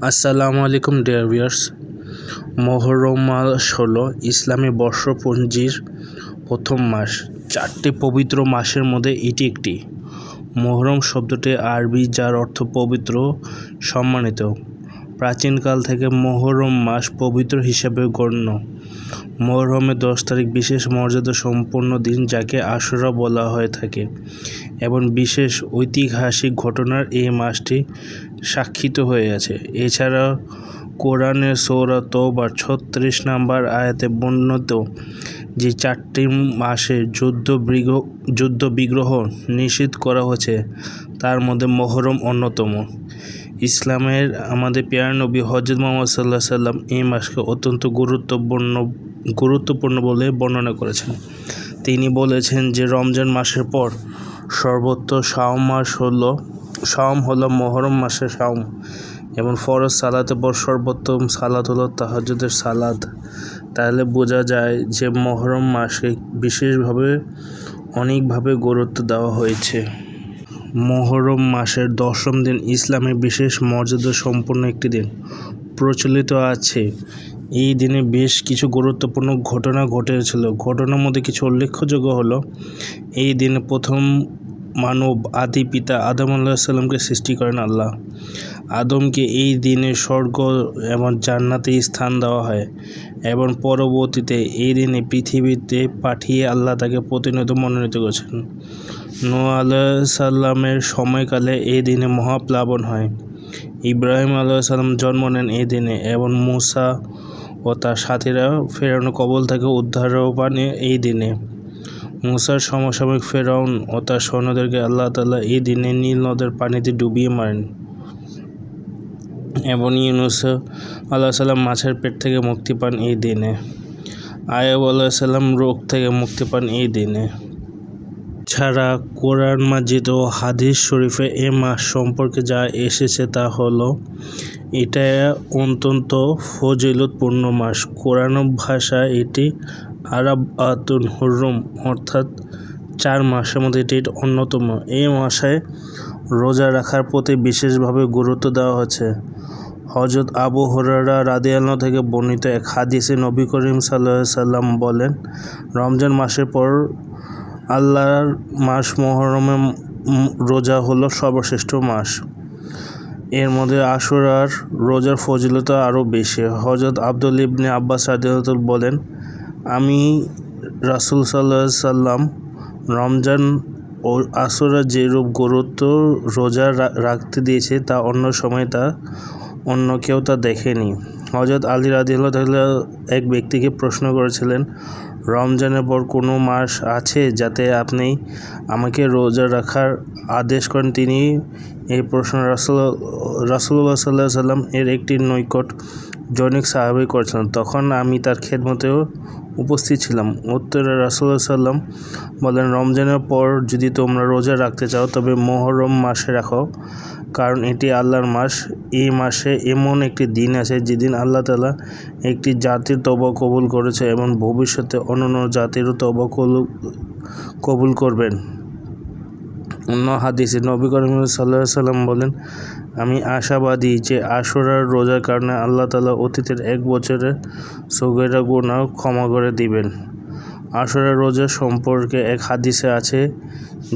আসসালামু আলাইকুম dear viewers. Muharram মাস হলো ইসলামী বর্ষপঞ্জির প্রথম মাস। 4টি পবিত্র মাসের মধ্যে এটি একটি। মুহররম শব্দটি আরবি, যার অর্থ পবিত্র, সম্মানিত। প্রাচীনকাল থেকে মুহররম মাস পবিত্র হিসেবে গণ্য। মুহররমের 10 তারিখ বিশেষ মর্যাদা সম্পন্ন দিন, যাকে আশুরা বলা হয়ে থাকে, এবং বিশেষ ঐতিহাসিক ঘটনার এই মাসটি সাক্ষিত হয়ে আছে। এছাড়া কোরআনের সূরা তওবার 36 নম্বর আয়াতে বর্ণিত যে 4টি মাসে যুদ্ধ বিগ্রহ নিষিদ্ধ করা হয়েছে, তার মধ্যে মুহররম অন্যতম। ইসলামের আমাদের প্রিয় নবী হযরত মুহাম্মদ সাল্লাল্লাহু আলাইহি সাল্লাম এই মাসকে অত্যন্ত গুরুত্বপূর্ণ বলে বর্ণনা করেছেন। তিনি বলেছেন যে রমজান মাসের পর সর্বোত্তম শাওম হলো মুহররম মাসের শাওম, এবং ফরজ সালাতের পর সর্বোত্তম সালাত হলো তাহাজ্জুদের সালাত। তাহলে বোঝা যায় যে মুহররম মাসে বিশেষভাবে অনেকভাবে গুরুত্ব দেওয়া হয়েছে। মুহররম মাসের 10ম দিন ইসলামের বিশেষ মর্যাদা সম্পন্ন একটি দিন। প্রচলিত আছে এই দিনে বেশ কিছু গুরুত্বপূর্ণ ঘটনা ঘটেছিল। ঘটনার মধ্যে কিছু উল্লেখযোগ্য হলো, এই দিনে প্রথম মানব আদি পিতা আদম আলাইহিস সালামকে সৃষ্টি করেন আল্লাহ। আদমকে এই দিনে স্বর্গ এবং জান্নাতে স্থান দেওয়া হয়, এবং পরবর্তীতে এই দিনে পৃথিবীতে পাঠিয়ে আল্লাহ তাকে প্রতিনিয়ত মনোনীত করেছেন। নূহ আলাইহিস সালামের সময়কালে এই দিনে মহাপ্লাবন হয়। ইব্রাহিম আলাইহিস সালাম জন্ম নেন এই দিনে, এবং মূসা ও তার সাথীরা ফেরাউনের কবল থেকে উদ্ধার পান এই দিনে। মূসার সমসাময়িক ফেরাউন ও তার সৈন্যদেরকে আল্লাহ তাআলা এই দিনে নীল নদের পানিতে ডুবিয়ে মারেন, এবং ইউনূস আলাইহিস সালাম মাছের পেট থেকে মুক্তি পান এই দিনে। আইয়ুব আলাইহিস সালাম রোগ থেকে মুক্তি পান এই দিনে। ছাড়া কোরআন মাজিদ ও হাদিস শরীফে এ মাস সম্পর্কে যা এসেছে তা হলো, এটা অত্যন্ত ফজিলতপূর্ণ মাস। কোরআন ভাষায় এটি আরবাতুন হুরুম, অর্থাৎ 4 মাসের মধ্যে এটি অন্যতম। এই মাসে রোজা রাখার প্রতি বিশেষভাবে গুরুত্ব দেওয়া হয়েছে। হযরত আবু হুরায়রা রাদিয়াল্লাহু থেকে বর্ণিত এক হাদিসে নবী করিম সাল্লাল্লাহু আলাইহি সাল্লাম বলেন, রমজান মাসের পর আল্লাহর মাস মুহররমের রোজা হলো সর্বশ্রেষ্ঠ মাস। এর মধ্যে আশুরার রোজার ফজিলত আরও বেশি। হযরত আব্দুল্লাহ ইবনে আব্বাস রাদিয়াল্লাহু বলেন, আমি রাসূল সাল্লাল্লাহু আলাইহি সাল্লাম রমজান ও আশুরার যেরূপ গুরুত্ব রোজা রাখতে দিয়েছে, তা অন্য সময় অন্য কেউ তা দেখেনি। হযরত আলী রাদিয়াল্লাহু এক ব্যক্তিকে প্রশ্ন করেছিলেন, রমজানের পর কোনো মাস আছে যাতে আপনি আমাকে রোজা রাখার আদেশ করেন? তিনি এই প্রশ্ন রাসূলুল্লাহ সাল্লাল্লাহু আলাইহি সাল্লাম এর একটি নৈকট জনৈক সাহাবী করেছিলেন। তখন আমি তার খেদমতেও উপস্থিত ছিলাম। উত্তরে রাসূলুল্লাহ সাল্লাম বলেন, রমজানের পর যদি তোমরা রোজা রাখতে চাও তবে মুহররম মাসে রাখো, কারণ এটি আল্লাহর মাস। এই মাসে এমন একটি দিন আছে যেদিন আল্লাহ তাআলা একটি জাতির তওবা কবুল করেছে, এবং ভবিষ্যতে অন্যান্য জাতিরও তওবা কবুল করবেন। অন্য হাদিসে নবী করিম সাল্লাল্লাহু আলাইহি সাল্লাম বলেন, আমি আশাবাদী যে আশুরার রোজার কারণে আল্লাহ তাআলা অতীতের 1 বছরের সগীরা গুনাহ ক্ষমা করে দিবেন। আশুরার রোজা সম্পর্কে এক হাদিসে আছে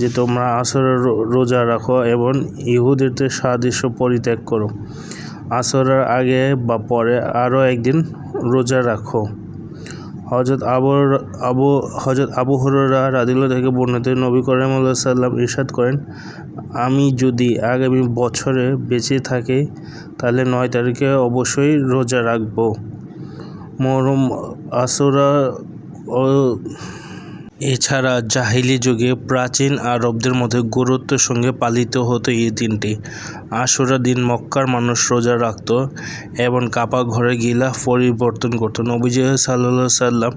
যে তোমরা আশুরার রোজা রাখো এবং ইহুদীদের সাদৃশ্য পরিত্যাগ করো। আশুরার আগে বা পরে আরও একদিন রোজা রাখো। হযরত আবু হুরায়রা রাদিয়াল্লাহু থেকে বর্ণিত, নবী করিম সাল্লাল্লাহু আলাইহি সাল্লাম ইরশাদ করেন, আমি যদি আগামী বছরে বেঁচে থাকি তাহলে 9 তারিখে অবশ্যই রোজা রাখব। মুহররম, আশুরা ও এছাড়া জাহিলি যুগে প্রাচীন আরবদের মধ্যে গুরুত্বের সঙ্গে পালিত হতো এই দিনটি। আশুরার দিন মক্কার মানুষ রোজা রাখত এবং কাবা ঘরে গিলাফ পরিবর্তন করত। নবীজি সাল্লাল্লাহু আলাইহি সাল্লাম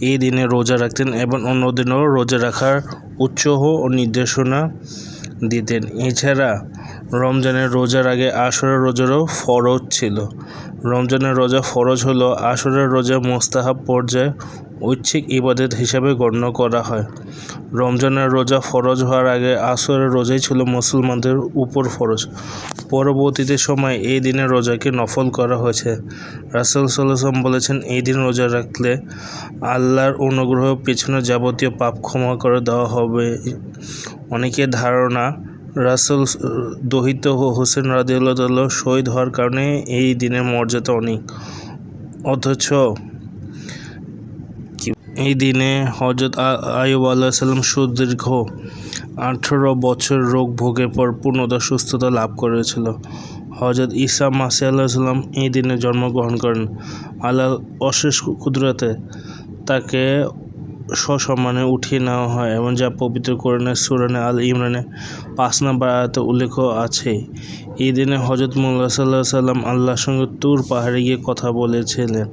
এই দিনে রোজা রাখতেন এবং অন্যদিনও রোজা রাখার উৎসাহ ও নির্দেশনা দিতেন। এছাড়া রমজানের রোজার আগে আশুরার রোজারও ফরজ ছিল। রমজানের রোজা ফরজ হলেও আশুরার রোজা মুস্তাহাব পর্যায়ে ঐচ্ছিক ইবাদত হিসাবে গণ্য করা হয়। রমজানের রোজা ফরজ হওয়ার আগে আশুরার রোজাই ছিল মুসলমানদের উপর ফরজ। পরবর্তীতে সময়ে এই দিনের রোজাকে নফল করা হয়েছে। রাসূল সাল্লাল্লাহু আলাইহি ওয়াসাল্লাম বলেছেন, এই দিন রোজা রাখলে আল্লাহর অনুগ্রহ পেছনে যাবতীয় পাপ ক্ষমা করে দেওয়া হবে। অনেকের ধারণা রাসূল দহিত হোসেন রাদিয়াল্লাহু তাআলা শহীদ হওয়ার কারণে এই দিনের মর্যাদা অনেক। অথচ এই দিনে হযরত আইয়ুব আলাইহিস সালাম সুদীর্ঘ 18 বছর রোগ ভোগের পর পূর্ণতা সুস্থতা লাভ করেছিল। হযরত ঈসা মাসীহ আলাইহিস সালাম এই দিনে জন্মগ্রহণ করেন। আল্লাহর অশেষ কুদরতে তাকে সসম্মানে উঠিয়ে নেওয়া হয় এবং যা পবিত্র কোরআনের সূরা আল ইমরানে 5 নম্বর আয়াতে উল্লেখ আছে। এই দিনে হযরত মুহাম্মদ সাল্লাল্লাহু আলাইহি ওয়াসাল্লাম আল্লাহর সঙ্গে তুর পাহাড়ে গিয়ে কথা বলেছিলেন।